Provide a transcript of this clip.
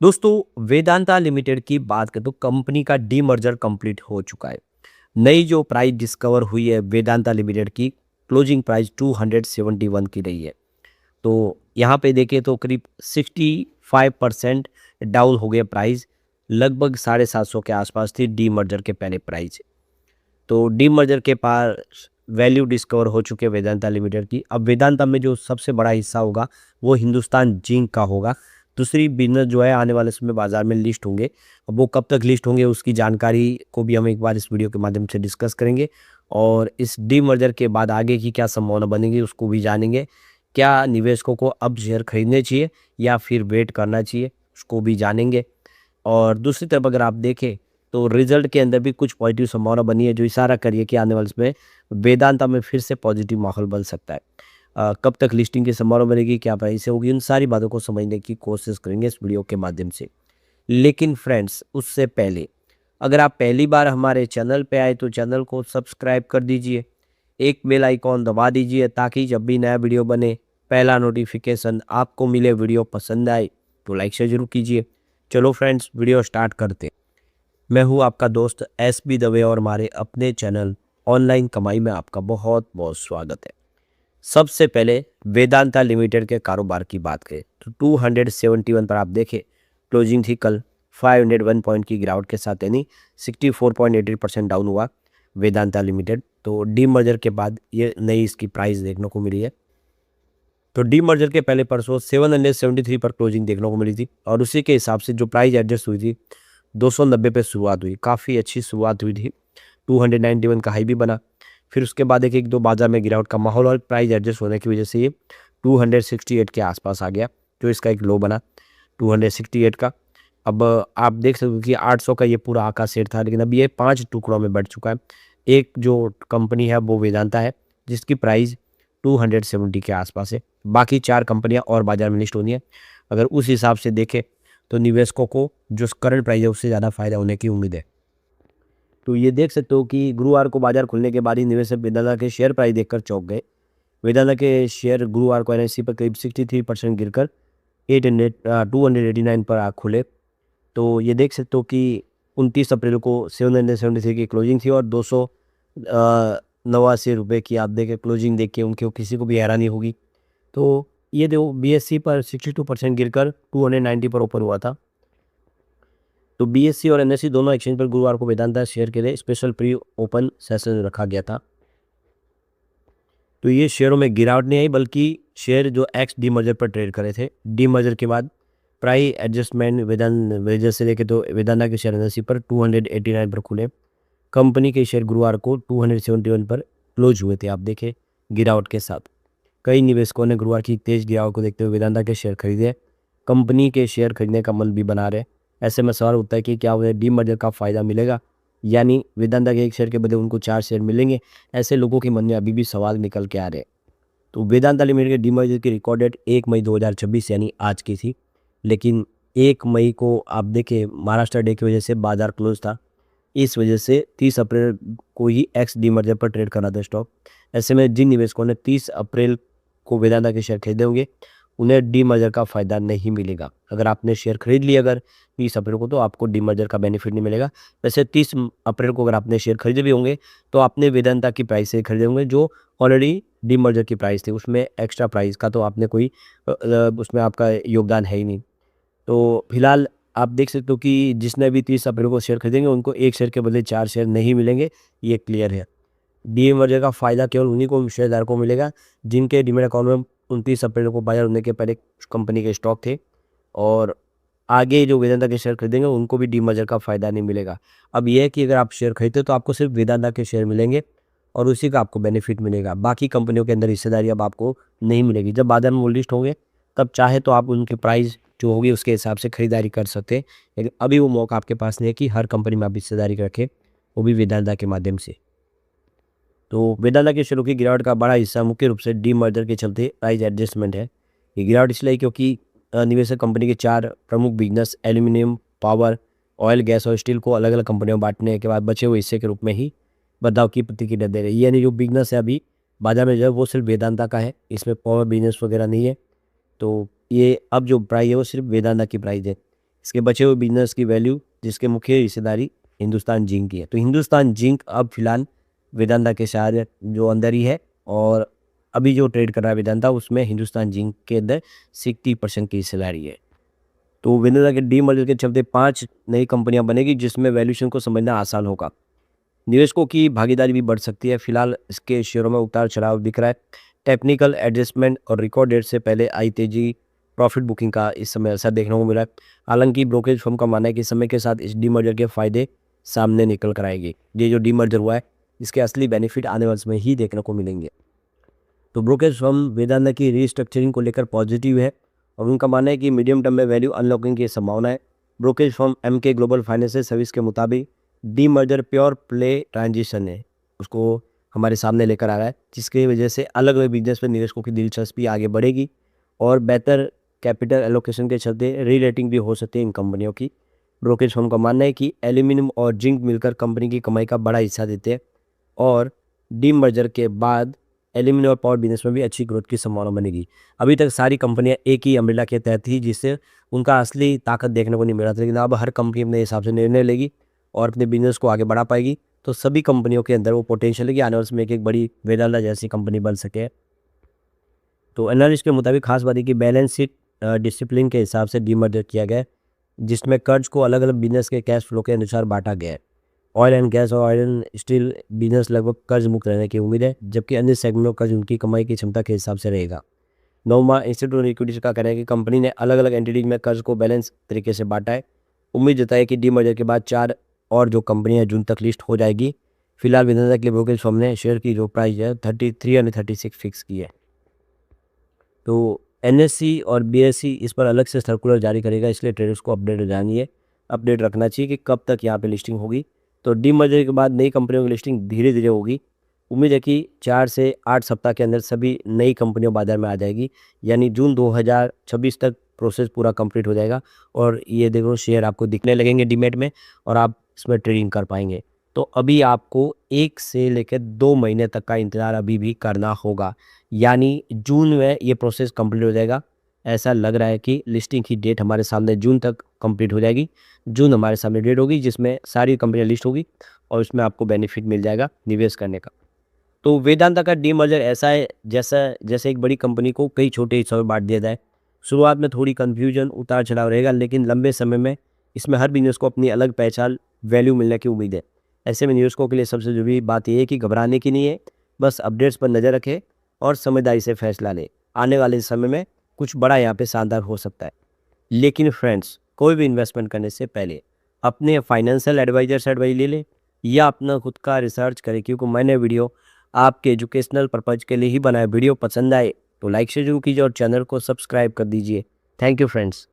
दोस्तों वेदांता लिमिटेड की बात करें तो कंपनी का डीमर्जर कंप्लीट हो चुका है। नई जो प्राइस डिस्कवर हुई है वेदांता लिमिटेड की क्लोजिंग प्राइस 271 की रही है। तो यहाँ पे देखें तो करीब 65% डाउन हो गया प्राइस। लगभग 750 के आसपास थी डीमर्जर के पहले प्राइस। तो डीमर्जर के पास वैल्यू डिस्कवर हो चुके हैं वेदांता लिमिटेड की। अब वेदांता में जो सबसे बड़ा हिस्सा होगा वो हिंदुस्तान जिंक का होगा। दूसरी बिजनेस जो है आने वाले समय बाजार में लिस्ट होंगे। अब वो कब तक लिस्ट होंगे उसकी जानकारी को भी हम एक बार इस वीडियो के माध्यम से डिस्कस करेंगे और इस डीमर्जर के बाद आगे की क्या संभावना बनेगी उसको भी जानेंगे। क्या निवेशकों को अब शेयर खरीदने चाहिए या फिर वेट करना चाहिए उसको भी जानेंगे। और दूसरी तरफ अगर आप देखें तो रिजल्ट के अंदर भी कुछ पॉजिटिव संभावना बनी है जो इशारा करिए कि आने वाले समय वेदांता में फिर से पॉजिटिव माहौल बन सकता है। कब तक लिस्टिंग की संभावना बनेगी, क्या प्राइस होगी, उन सारी बातों को समझने की कोशिश करेंगे इस वीडियो के माध्यम से। लेकिन फ्रेंड्स उससे पहले अगर आप पहली बार हमारे चैनल पे आए तो चैनल को सब्सक्राइब कर दीजिए, एक बेल आइकॉन दबा दीजिए ताकि जब भी नया वीडियो बने पहला नोटिफिकेशन आपको मिले। वीडियो पसंद आए तो लाइक शेयर जरूर कीजिए। चलो फ्रेंड्स वीडियो स्टार्ट करते हैं। मैं हूं आपका दोस्त एस बी दवे और हमारे अपने चैनल ऑनलाइन कमाई में आपका बहुत बहुत स्वागत है। सबसे पहले वेदांता लिमिटेड के कारोबार की बात करें तो 271 पर आप देखें क्लोजिंग थी कल 501 पॉइंट की गिरावट के साथ, यानी 64.88% डाउन हुआ वेदांता लिमिटेड। तो डीमर्जर के बाद ये नई इसकी प्राइस देखने को मिली है। तो डीमर्जर के पहले परसों 773 पर क्लोजिंग देखने को मिली थी और उसी के हिसाब से जो प्राइस एडजस्ट हुई थी 290 पे शुरुआत हुई। काफ़ी अच्छी शुरुआत हुई थी। 291 का हाई भी बना। फिर उसके बाद एक दो बाजार में गिरावट का माहौल और प्राइस एडजस्ट होने की वजह से ये 268 के आसपास आ गया, जो इसका एक लो बना 268 का। अब आप देख सकते हो कि 800 का ये पूरा आका सेट था, लेकिन अब ये 5 टुकड़ों में बढ़ चुका है। एक जो कंपनी है वो वेदांता है जिसकी प्राइस 270 के आसपास है। बाकी 4 कंपनियां और बाजार में लिस्ट होनी है। अगर उस हिसाब से देखें तो निवेशकों को जो करंट प्राइस है उससे ज़्यादा फायदा होने की उम्मीद है। तो ये देख सकते हो कि गुरुवार को बाजार खुलने के बाद ही निवेशक वेदांता के शेयर प्राइस देखकर चौंक गए। वेदांता के शेयर गुरुवार को एनएसई पर करीब 63% गिरकर 289 पर खुले। तो ये देख सकते हो कि 29 अप्रैल को 773 की क्लोजिंग थी और 289 रुपये की आप देखें क्लोजिंग देख के उनके किसी को भी हैरानी होगी। तो ये देखो बीएससी पर 62% गिरकर 290 पर ओपन हुआ था। तो बीएससी और एनएसई दोनों एक्सचेंज पर गुरुवार को वेदांता शेयर के लिए स्पेशल प्री ओपन सेशन रखा गया था। तो ये शेयरों में गिरावट नहीं आई बल्कि शेयर जो एक्स डीमर्जर पर ट्रेड करे थे। डीमर्जर के बाद प्राइस एडजस्टमेंट वजह से देखे तो वेदांता के शेयर एनएसई पर 289 पर खुले। कंपनी के शेयर गुरुवार को 271 पर क्लोज हुए थे, आप देखें गिरावट के साथ। कई निवेशकों ने गुरुवार की तेज गिरावट को देखते हुए वेदांता के शेयर खरीदे। कंपनी के शेयर खरीदने का मन भी बना रहे। ऐसे में सवाल उठता है कि क्या उन्हें डीमर्जर का फ़ायदा मिलेगा, यानी वेदांता के एक शेयर के बदले उनको 4 शेयर मिलेंगे। ऐसे लोगों के मन में अभी भी सवाल निकल के आ रहे हैं। तो वेदांता लिमिटेड के डीमर्जर की रिकॉर्ड डेट 1 मई 2026 यानी आज की थी, लेकिन 1 मई को आप देखें महाराष्ट्र डे की वजह से बाजार क्लोज था। इस वजह से 30 अप्रैल को ही एक्स डीमर्जर पर ट्रेड करना था स्टॉक। ऐसे में जिन निवेशकों ने 30 अप्रैल को वेदांता के शेयर खरीदे होंगे उन्हें डीमर्जर का फ़ायदा नहीं मिलेगा। अगर आपने शेयर खरीद लिया अगर 30 अप्रैल को तो आपको डीमर्जर का बेनिफिट नहीं मिलेगा। वैसे 30 अप्रैल को अगर आपने शेयर खरीदे भी होंगे तो आपने वेदांता की प्राइस से खरीदे होंगे जो ऑलरेडी डीमर्जर की प्राइस थी। उसमें एक्स्ट्रा प्राइस का तो आपने कोई उसमें आपका योगदान है ही नहीं। तो फिलहाल आप देख सकते हो कि जिसने भी 30 अप्रैल को शेयर खरीदेंगे उनको 1 शेयर के बदले 4 शेयर नहीं मिलेंगे, ये क्लियर है। डीमर्जर का फ़ायदा केवल उन्हीं को शेयरधारकों को मिलेगा जिनके डीमैट अकाउंट में 29 अप्रैल को बाजार होने के पहले कंपनी के स्टॉक थे, और आगे जो वेदांता के शेयर खरीदेंगे उनको भी डीमर्जर का फ़ायदा नहीं मिलेगा। अब यह है कि अगर आप शेयर खरीदते तो आपको सिर्फ वेदांता के शेयर मिलेंगे और उसी का आपको बेनिफिट मिलेगा। बाकी कंपनियों के अंदर हिस्सेदारी अब आपको नहीं मिलेगी। जब बाजार में वो लिस्ट होंगे तब चाहे तो आप उनकी प्राइस जो होगी उसके हिसाब से खरीदारी कर सकते हैं, लेकिन अभी वो मौका आपके पास नहीं है कि हर कंपनी में आप हिस्सेदारी रखें, वो भी वेदांता के माध्यम से। तो वेदांता के शेयरों की गिरावट का बड़ा हिस्सा मुख्य रूप से डीमर्जर के चलते प्राइस एडजस्टमेंट है। ये गिरावट इसलिए क्योंकि निवेशक कंपनी के 4 प्रमुख business aluminium, power, oil, gas और स्टील को अलग अलग कंपनियों में बांटने के बाद बचे हुए हिस्से के रूप में ही बदलाव की प्रतिक्रिया दे रहे हैं। यानी जो बिजनेस है अभी बाजार में जो है वो सिर्फ वेदांता का है, इसमें पावर बिजनेस वगैरह नहीं है। तो ये अब जो प्राइस है वो सिर्फ वेदांता की प्राइस है। इसके बचे हुए बिजनेस की वैल्यू जिसके मुख्य हिस्सेदारी हिंदुस्तान जिंक की है। तो हिंदुस्तान जिंक अब फिलहाल वेदांता के शेयर जो अंदर ही है, और अभी जो ट्रेड कर रहा है वेदांता उसमें हिंदुस्तान जिंक के अंदर 60% की हिस्सेदारी है। तो वेदांता के डीमर्जर के चलते 5 नई कंपनियां बनेगी जिसमें वैल्यूएशन को समझना आसान होगा। निवेशकों की भागीदारी भी बढ़ सकती है। फिलहाल इसके शेयरों में उतार चढ़ाव दिख रहा है। टेक्निकल एडजस्टमेंट और रिकॉर्ड डेट से पहले आई तेजी प्रॉफिट बुकिंग का इस समय असर देखने को मिला है। हालांकि ब्रोकरेज फर्म का मानना है कि समय के साथ इस डीमर्जर के फायदे सामने निकल कर आएंगे। ये जो डीमर्जर हुआ है इसके असली बेनिफिट आने वाले समय ही देखने को मिलेंगे। तो ब्रोकरेज फर्म वेदांता की रीस्ट्रक्चरिंग को लेकर पॉजिटिव है और उनका मानना है कि मीडियम टर्म में वैल्यू अनलॉकिंग की संभावना है। Brokerage firm Emkay Global Financial Service के मुताबिक डीमर्जर प्योर प्ले ट्रांजिशन है, उसको हमारे सामने लेकर आ रहा है, जिसकी वजह से अलग अलग बिजनेस में निवेशकों की दिलचस्पी आगे बढ़ेगी और बेहतर कैपिटल एलोकेशन के चलते री रेटिंग भी हो सकती है इन कंपनियों की। ब्रोकरेज फर्म का मानना है कि एल्यूमिनियम और जिंक मिलकर कंपनी की कमाई का बड़ा हिस्सा देते हैं और डीमर्जर के बाद एल्यूमिनियम और पावर बिजनेस में भी अच्छी ग्रोथ की संभावना बनेगी। अभी तक सारी कंपनियां एक ही अम्ब्रेला के तहत थी जिससे उनका असली ताकत देखने को नहीं मिला था, लेकिन अब हर कंपनी अपने हिसाब से निर्णय लेगी और अपने बिजनेस को आगे बढ़ा पाएगी। तो सभी कंपनियों के अंदर वो पोटेंशियल है कि आने वाले समय एक बड़ी वेदांता जैसी कंपनी बन सके। तो एनालिस्ट के मुताबिक खास बात है कि बैलेंस शीट डिसिप्लिन के हिसाब से डीमर्जर किया गया है, जिसमें कर्ज को अलग अलग बिजनेस के कैश फ्लो के अनुसार बांटा गया है। ऑयल एंड गैस और ऑयल एंड स्टील बिजनेस लगभग कर्ज मुक्त रहने की उम्मीद है, जबकि अन्य सेगमेंट में कर्ज उनकी कमाई की क्षमता के हिसाब से रहेगा। नोमा इंस्टीट्यूट ऑफ इक्विटीज का कहना है कि कंपनी ने अलग अलग एंटिटीज में कर्ज को बैलेंस तरीके से बांटा है। उम्मीद जताई है कि डीमर्जर के बाद 4 और जो कंपनियां जून तक लिस्ट हो जाएगी। फिलहाल वेदांता के लिए ब्रोकरेज फर्म ने शेयर की जो प्राइस है 336 फिक्स की है। तो एनएससी और बीएससी इस पर अलग से सर्कुलर जारी करेगा, इसलिए ट्रेडर्स को अपडेट रखना चाहिए कि कब तक यहाँ पे लिस्टिंग होगी। तो डीमर्जर के बाद नई कंपनियों की लिस्टिंग धीरे धीरे होगी। उम्मीद है कि 4 से 8 सप्ताह के अंदर सभी नई कंपनियों बाजार में आ जाएगी, यानी जून 2026 तक प्रोसेस पूरा कंप्लीट हो जाएगा और ये देखो शेयर आपको दिखने लगेंगे डीमैट में और आप इसमें ट्रेडिंग कर पाएंगे। तो अभी आपको 1 से लेकर 2 महीने तक का इंतज़ार अभी भी करना होगा, यानी जून में ये प्रोसेस कंप्लीट हो जाएगा। ऐसा लग रहा है कि लिस्टिंग की डेट हमारे सामने जून तक कंप्लीट हो जाएगी। जून हमारे सामने डेट होगी जिसमें सारी कंपनियां लिस्ट होगी और उसमें आपको बेनिफिट मिल जाएगा निवेश करने का। तो वेदांता का डीमर्जर ऐसा है जैसे एक बड़ी कंपनी को कई छोटे हिस्सों में बांट दिया जाए। शुरुआत में थोड़ी कन्फ्यूजन उतार चढ़ाव रहेगा, लेकिन लंबे समय में इसमें हर बिजनेस को अपनी अलग पहचान वैल्यू मिलने की उम्मीद है। ऐसे में निवेशकों के लिए सबसे ज़रूरी बात यह है कि घबराने की नहीं है, बस अपडेट्स पर नज़र रखें और समझदारी से फैसला लें। आने वाले समय में कुछ बड़ा यहाँ पे शानदार हो सकता है। लेकिन फ्रेंड्स, कोई भी इन्वेस्टमेंट करने से पहले अपने फाइनेंशियल एडवाइजर से एडवाइस ले लें या अपना खुद का रिसर्च करें, क्योंकि मैंने वीडियो आपके एजुकेशनल पर्पज़ के लिए ही बनाया। वीडियो पसंद आए तो लाइक से जरूर कीजिए और चैनल को सब्सक्राइब कर दीजिए। Thank you friends.